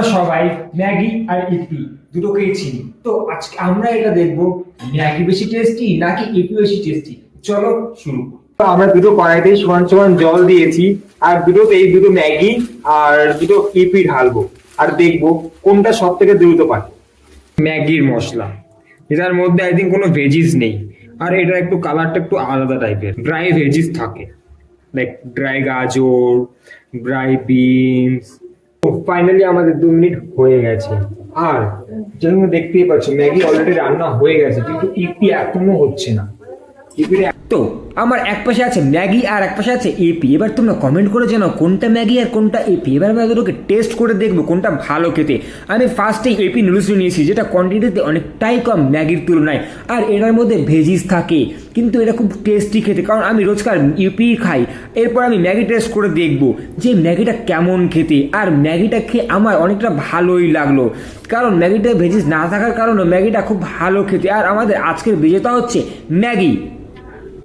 আমরা সবাই ম্যাগি আর ইপি দুটোকেই চিনি। তো আজকে আমরা এটা দেখবো ম্যাগি বেশি টেস্টি নাকি ইপি বেশি টেস্টি। চলো শুরু করি। তো আমরা দুটো কড়াইতেই সমান সমান জল দিয়েছি, আর দুটো ম্যাগি আর দুটো ইপি ঢালবো, আর দেখবো কোনটা সব থেকে দ্রুত পারে। ম্যাগির মশলা, এটার মধ্যে আই থিঙ্ক কোনো ভেজিস নেই, আর এটা একটু কালারটা একটু আলাদা টাইপের, ড্রাই ভেজিস থাকে, লাইক ড্রাই গাজর, ড্রাই বিনস। ফাইনালি আমাদের 2 মিনিট হয়ে গেছে, আর যেমন দেখতেই পাচ্ছ ম্যাগি অলরেডি রান্না হয়ে গেছে, কিন্তু ইপি এখনো হচ্ছে না। তো আমার এক পাশে আছে ম্যাগি আর এক পাশে আছে এপি। এবার তোমরা কমেন্ট করে জানাও কোনটা ম্যাগি আর কোনটা এপি। এবার আমরা দুটোকে টেস্ট করে দেখবো কোনটা ভালো খেতে। আমি ফার্স্টেই এপি নুডলস নিয়েছি, যেটা কোয়ান্টিটিতে অনেকটাই কম ম্যাগির তুলনায়, আর এটার মধ্যে ভেজিস থাকে, কিন্তু এটা খুব টেস্টি খেতে, কারণ আমি রোজকার ইপি খাই। এরপর আমি ম্যাগি টেস্ট করে দেখবো যে ম্যাগিটা কেমন খেতে, আর ম্যাগিটা খেয়ে আমার অনেকটা ভালোই লাগলো, কারণ ম্যাগিটা ভেজিস না থাকার কারণে ম্যাগিটা খুব ভালো খেতে। আর আমাদের আজকের বিজেতা হচ্ছে ম্যাগি।